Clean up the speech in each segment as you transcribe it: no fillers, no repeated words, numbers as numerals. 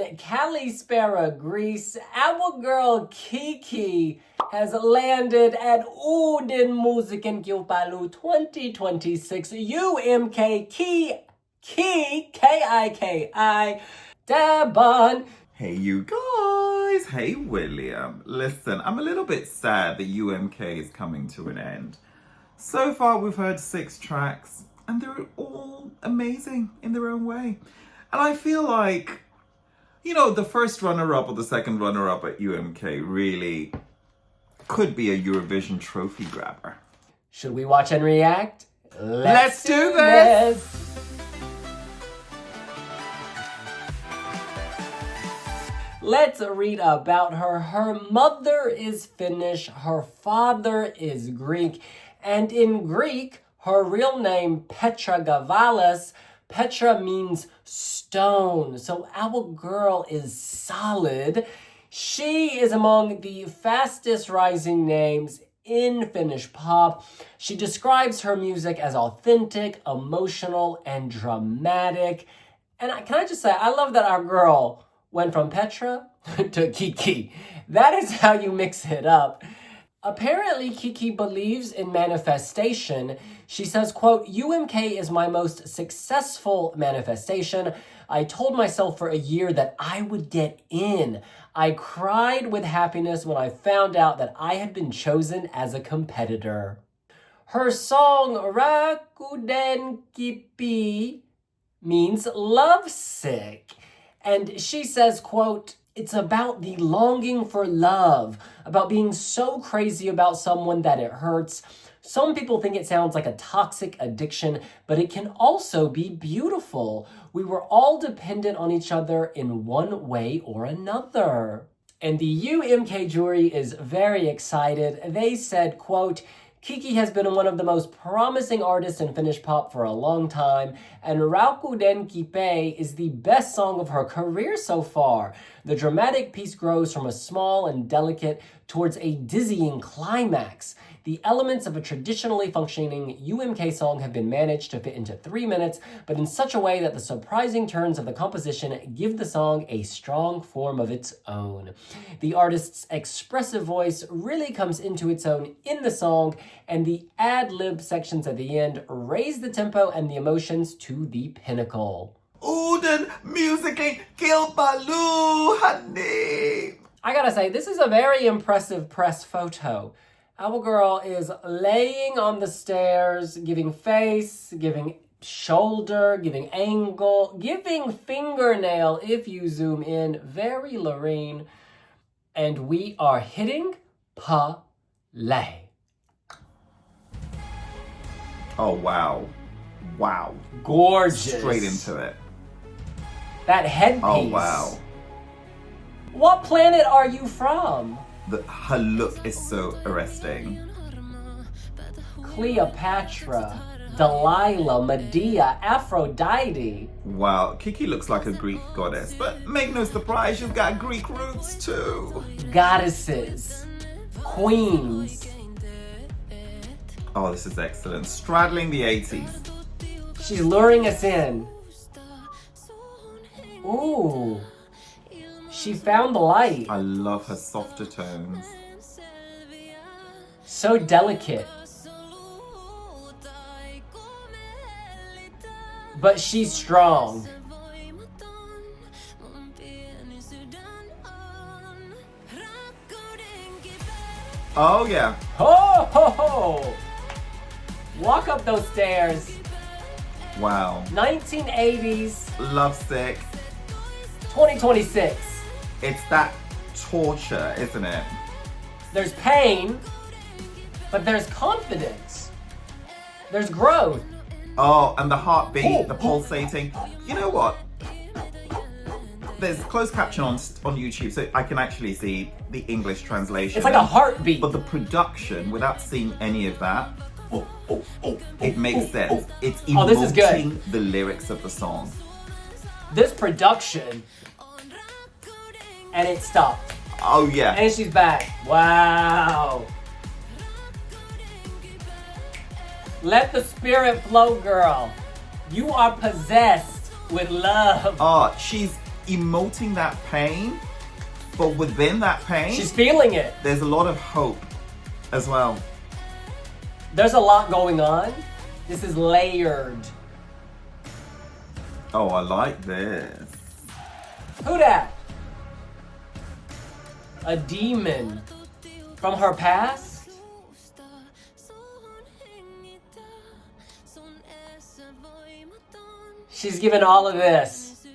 and Kalispera, Greece, our girl KIKI has landed at Uuden Musiikin Kilpailu 2026 UMK KIKI Dabon. Hey you guys, hey William. Listen, I'm a little bit sad that UMK is coming to an end. So far we've heard 6 tracks and they're all amazing in their own way. And I feel like, the first runner-up or the second runner-up at UMK really could be a Eurovision trophy grabber. Should we watch and react? Let's do this! Let's read about her. Her mother is Finnish, her father is Greek, and in Greek, her real name, Petra Gavalas, Petra means stone, so our girl is solid. She is among the fastest rising names in Finnish pop. She describes her music as authentic, emotional, and dramatic. And can I just say, I love that our girl went from Petra to KIKI. That is how you mix it up. Apparently, KIKI believes in manifestation. She says, quote, UMK is my most successful manifestation. I told myself for a year that I would get in. I cried with happiness when I found out that I had been chosen as a competitor. Her song, Rakkaudenkipee, means lovesick. And she says, quote, it's about the longing for love, about being so crazy about someone that it hurts. Some people think it sounds like a toxic addiction, but it can also be beautiful. We were all dependent on each other in one way or another. And the UMK jury is very excited. They said, quote, KIKI has been one of the most promising artists in Finnish pop for a long time, and Rakkaudenkipee is the best song of her career so far. The dramatic piece grows from a small and delicate towards a dizzying climax. The elements of a traditionally functioning UMK song have been managed to fit into 3 minutes, but in such a way that the surprising turns of the composition give the song a strong form of its own. The artist's expressive voice really comes into its own in the song, and the ad-lib sections at the end raise the tempo and the emotions to the pinnacle. Uuden Musiikin Kilpailu, honey! I gotta say, this is a very impressive press photo. Our girl is laying on the stairs, giving face, giving shoulder, giving angle, giving fingernail if you zoom in. Very Lorraine. And we are hitting play. Oh, wow. Wow. Gorgeous. Straight into it. That headpiece. Oh, wow. What planet are you from? Her look is so arresting. Cleopatra, Delilah, Medea, Aphrodite. Wow, KIKI looks like a Greek goddess, but make no surprise, you've got Greek roots too. Goddesses, queens. Oh, this is excellent. Straddling the 80s. She's luring us in. Ooh. She found the light. I love her softer tones. So delicate. But she's strong. Oh yeah. Ho ho ho! Walk up those stairs. Wow. 1980s. Lovesick. 2026. It's that torture, isn't it? There's pain, but there's confidence. There's growth. Oh, and the heartbeat, the pulsating. You know what? There's closed caption on YouTube, so I can actually see the English translation. It's like a heartbeat. But the production, without seeing any of that, it makes sense. It's this is good. emoting the lyrics of the song. This production. And it stopped. Oh yeah. And she's back. Wow. Let the spirit flow, girl. You are possessed with love. Oh, she's emoting that pain, but within that pain, She's feeling it. there's a lot of hope as well. There's a lot going on. This is layered. Oh, I like this. Who dat? A demon from her past? She's given all of this.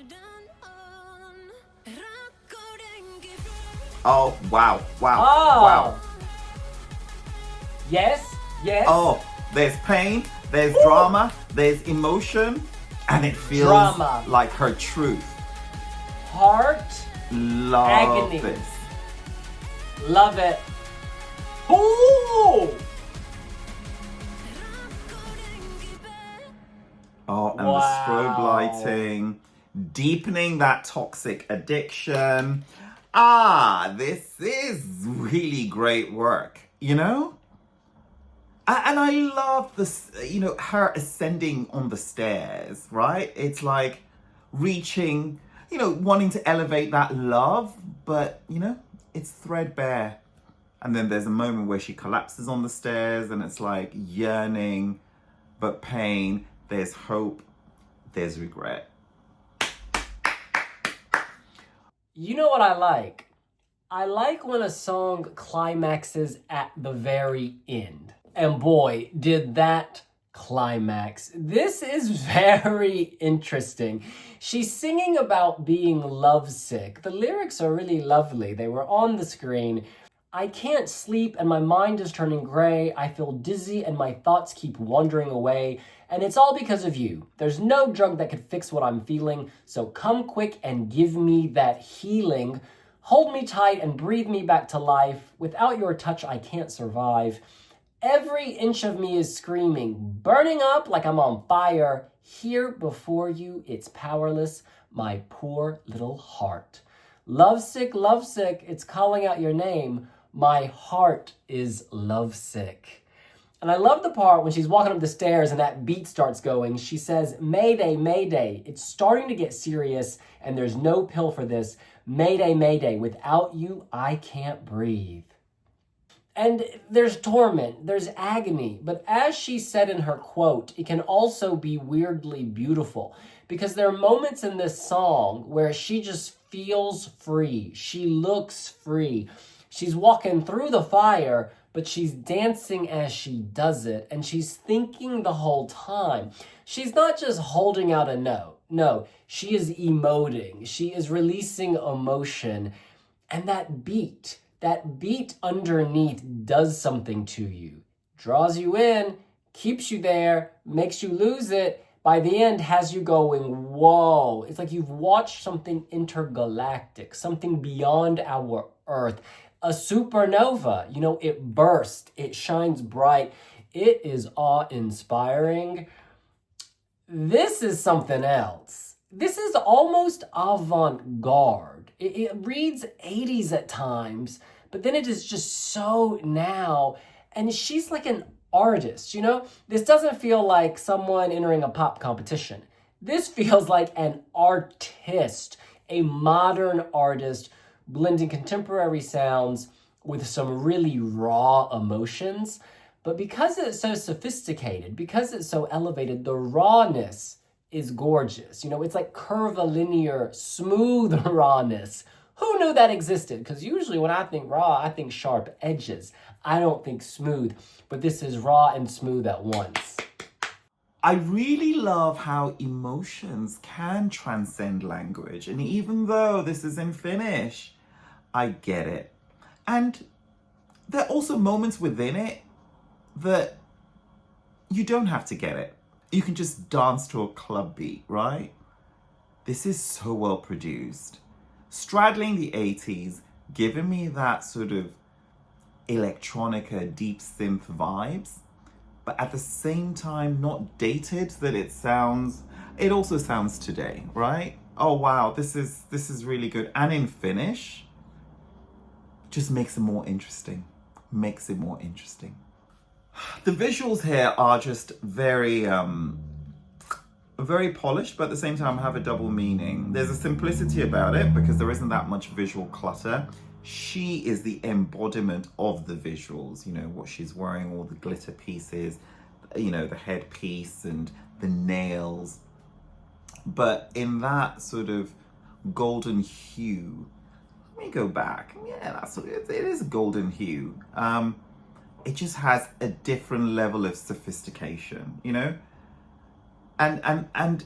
Oh, wow, wow, Oh. wow. Yes, yes. Oh, there's pain, there's drama, there's emotion, and it feels Drama. like her truth. Heart. Love Agony. this. Love it. Ooh! Oh, and Wow. the strobe lighting, deepening that toxic addiction. Ah, this is really great work, you know? And I love this, you know, her ascending on the stairs, right? It's like reaching, you know, wanting to elevate that love, but, you know, it's threadbare. And then there's a moment where she collapses on the stairs and it's like yearning, but pain. There's hope, there's regret. You know what I like? I like when a song climaxes at the very end. And boy, did that climax. This is very interesting. She's singing about being lovesick. The lyrics are really lovely. They were on the screen. I can't sleep and my mind is turning gray. I feel dizzy and my thoughts keep wandering away. And it's all because of you. There's no drug that could fix what I'm feeling. So come quick and give me that healing. Hold me tight and breathe me back to life. Without your touch, I can't survive. Every inch of me is screaming, burning up like I'm on fire. Here before you, it's powerless, my poor little heart. Lovesick, lovesick, it's calling out your name. My heart is lovesick. And I love the part when she's walking up the stairs and that beat starts going. She says, Mayday, Mayday, it's starting to get serious and there's no pill for this. Mayday, Mayday, without you, I can't breathe. And there's torment, there's agony, but as she said in her quote, it can also be weirdly beautiful because there are moments in this song where she just feels free. She looks free. She's walking through the fire, but she's dancing as she does it, and she's thinking the whole time. She's not just holding out a note. No, she is emoting. She is releasing emotion, and that beat underneath does something to you. Draws you in, keeps you there, makes you lose it. By the end, has you going, whoa. It's like you've watched something intergalactic, something beyond our Earth. A supernova, you know, it bursts, it shines bright. It is awe-inspiring. This is something else. This is almost avant-garde. It reads 80s at times, but then it is just so now. And she's like an artist, you know? This doesn't feel like someone entering a pop competition. This feels like an artist, a modern artist blending contemporary sounds with some really raw emotions. But because it's so sophisticated, because it's so elevated, the rawness is gorgeous. You know, it's like curvilinear, smooth rawness. Who knew that existed? Because usually when I think raw, I think sharp edges. I don't think smooth, but this is raw and smooth at once. I really love how emotions can transcend language. And even though this is in Finnish, I get it. And there are also moments within it that you don't have to get it. You can just dance to a club beat, right? This is so well produced. Straddling the 80s, giving me that sort of electronica, deep synth vibes, but at the same time not dated that it also sounds today, right? Oh wow, this is really good. And in Finnish, just makes it more interesting. Makes it more interesting. The visuals here are just very very polished, but at the same time have a double meaning. There's a simplicity about it because there isn't that much visual clutter. She is the embodiment of the visuals, you know, what she's wearing, all the glitter pieces, you know, the headpiece and the nails. But in that sort of golden hue, let me go back. Yeah, that's what it is, a golden hue. It just has a different level of sophistication, you know? And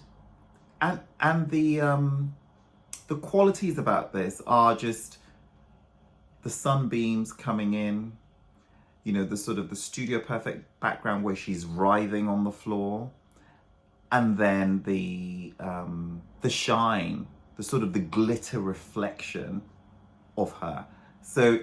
the qualities about this are just the sunbeams coming in, you know, the sort of the studio perfect background where she's writhing on the floor, and then the shine, the sort of the glitter reflection of her. So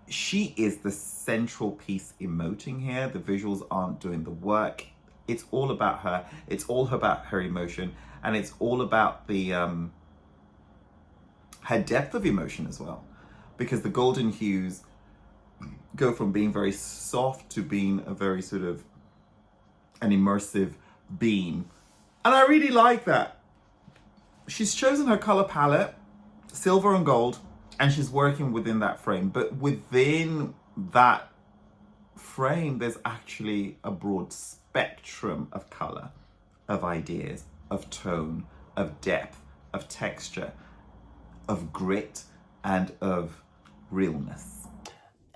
she is the central piece emoting here. The visuals aren't doing the work. It's all about her. It's all about her emotion, and it's all about the her depth of emotion as well, because the golden hues go from being very soft to being a very sort of an immersive beam, and I really like that. She's chosen her color palette, silver and gold, and she's working within that frame. But within that frame, there's actually a broad spectrum of color, of ideas, of tone, of depth, of texture, of grit, and of realness.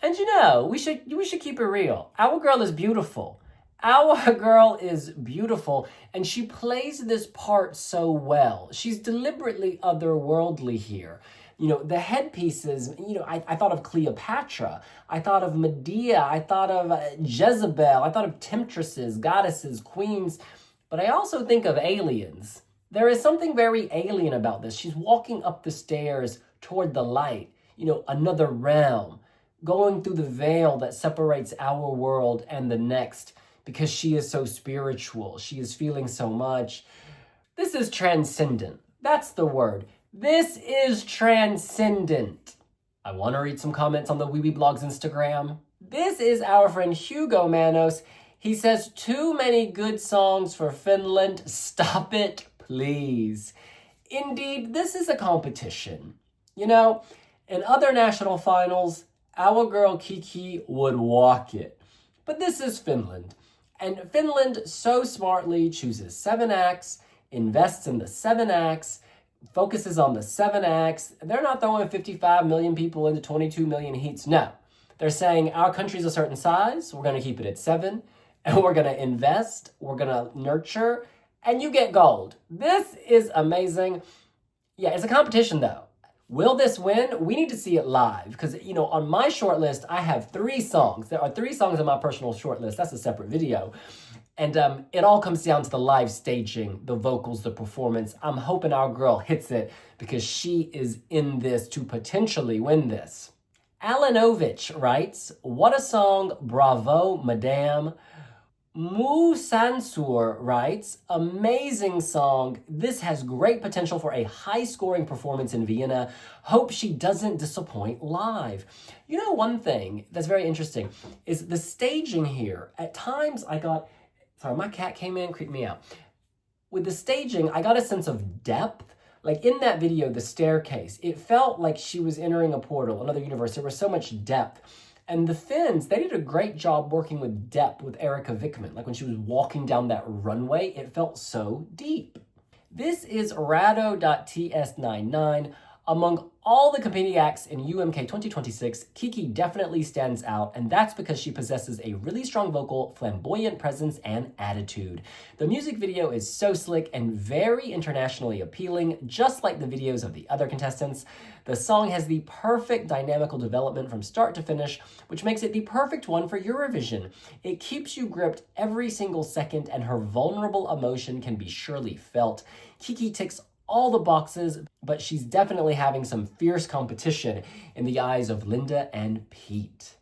And you know, we should keep it real. Our girl is beautiful. Our girl is beautiful, and she plays this part so well. She's deliberately otherworldly here. You know, the headpieces, you know, I thought of Cleopatra, I thought of Medea, I thought of Jezebel, I thought of temptresses, goddesses, queens, but I also think of aliens. There is something very alien about this. She's walking up the stairs toward the light, you know, another realm, going through the veil that separates our world and the next, because she is so spiritual. She is feeling so much. This is transcendent. That's the word. This is transcendent. I want to read some comments on the Wee Wee Blogs Instagram. This is our friend Hugo Manos. He says, too many good songs for Finland. Stop it, please. Indeed, this is a competition. You know, in other national finals, our girl KIKI would walk it. But this is Finland. And Finland so smartly chooses 7 acts, invests in the 7 acts, focuses on the 7 acts. They're not throwing 55 million people into 22 million heats. No. They're saying our country's a certain size, we're going to keep it at 7, and we're going to invest, we're going to nurture, and you get gold. This is amazing. Yeah, it's a competition though. Will this win? We need to see it live, because, you know, on my short list, I have 3 songs. There are 3 songs on my personal short list. That's a separate video. And it all comes down to the live staging, the vocals, the performance. I'm hoping our girl hits it, because she is in this to potentially win this. Alanovich writes, what a song, bravo, madame. Mu Sansur writes, amazing song. This has great potential for a high-scoring performance in Vienna. Hope she doesn't disappoint live. You know, one thing that's very interesting is the staging here. At times sorry, my cat came in, creeped me out. With the staging, I got a sense of depth. Like in that video, the staircase, it felt like she was entering a portal, another universe. There was so much depth. And the Finns, they did a great job working with depth with Erika Vickman. Like when she was walking down that runway, it felt so deep. This is Rado.ts99. Among all the competing acts in UMK 2026, KIKI definitely stands out, and that's because she possesses a really strong vocal, flamboyant presence, and attitude. The music video is so slick and very internationally appealing, just like the videos of the other contestants. The song has the perfect dynamical development from start to finish, which makes it the perfect one for Eurovision. It keeps you gripped every single second, and her vulnerable emotion can be surely felt. KIKI ticks all the boxes, but she's definitely having some fierce competition in the eyes of Linda and Pete.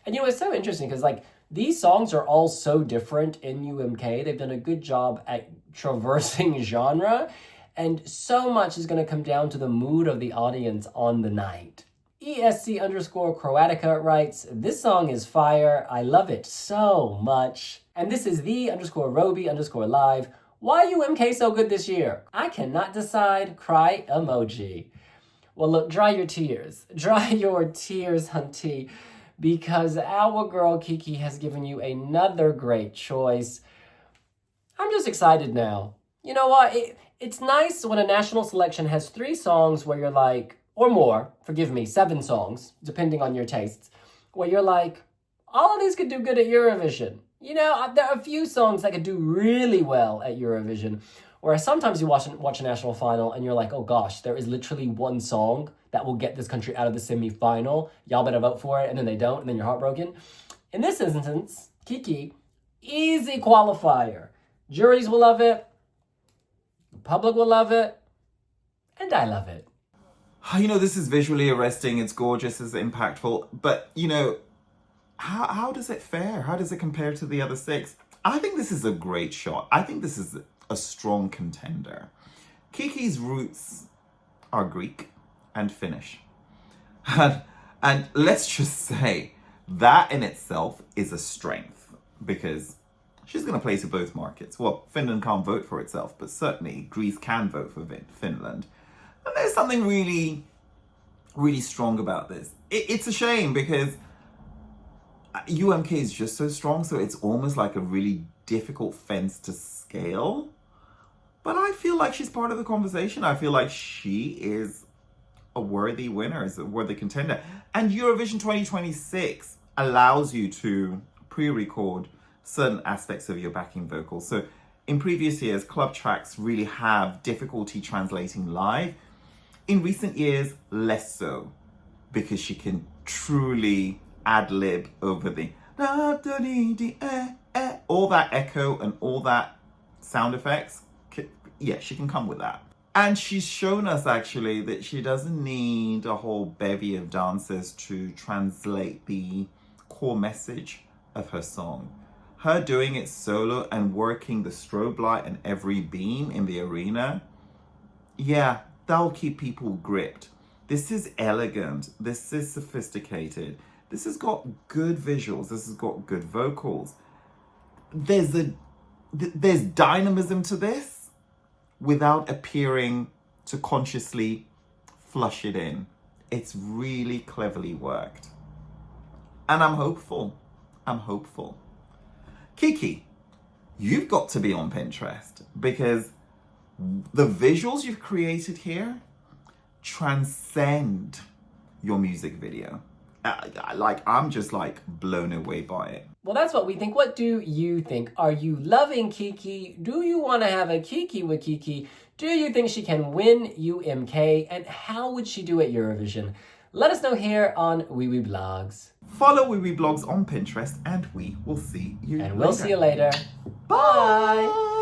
And you know, it's so interesting because like these songs are all so different in UMK. They've done a good job at traversing genre, and so much is going to come down to the mood of the audience on the night. ESC_Croatica writes, this song is fire. I love it so much. And this is the_Roby_live. Why UMK so good this year? I cannot decide. Cry emoji. Well, look, dry your tears. Dry your tears, hunty, because our girl Kiki has given you another great choice. I'm just excited now. You know what? It's nice when a national selection has 3 songs where you're like, or more, forgive me, 7 songs, depending on your tastes, where you're like, all of these could do good at Eurovision. You know, there are a few songs that could do really well at Eurovision. Whereas sometimes you watch a national final and you're like, oh gosh, there is literally one song that will get this country out of the semi-final. Y'all better vote for it, and then they don't, and then you're heartbroken. In this instance, Kiki, easy qualifier. Juries will love it, the public will love it, and I love it. You know, this is visually arresting, it's gorgeous, it's impactful, but, you know, how does it fare? How does it compare to the other 6? I think this is a great shot. I think this is a strong contender. Kiki's roots are Greek and Finnish. And let's just say that in itself is a strength, because she's going to play to both markets. Well, Finland can't vote for itself, but certainly Greece can vote for Finland. And there's something really, really strong about this. It's a shame because UMK is just so strong, so it's almost like a really difficult fence to scale. But I feel like she's part of the conversation. I feel like she is a worthy winner, is a worthy contender. And Eurovision 2026 allows you to pre-record certain aspects of your backing vocals. So in previous years, club tracks really have difficulty translating live. In recent years, less so, because she can truly ad-lib over the all that echo and all that sound effects. Yeah, she can come with that. And she's shown us actually that she doesn't need a whole bevy of dancers to translate the core message of her song. Her doing it solo and working the strobe light and every beam in the arena, yeah, that'll keep people gripped. This is elegant. This is sophisticated. This has got good visuals. This has got good vocals. There's dynamism to this without appearing to consciously flush it in. It's really cleverly worked. And I'm hopeful. I'm hopeful. Kiki, you've got to be on Pinterest, because the visuals you've created here transcend your music video. I'm just blown away by it. Well, that's what we think. What do you think? Are you loving Kiki? Do you want to have a Kiki with Kiki? Do you think she can win UMK? And how would she do at Eurovision? Let us know here on WeWeBlogs. Follow WeWeBlogs on Pinterest and we will see you And we'll later. see you later. Bye.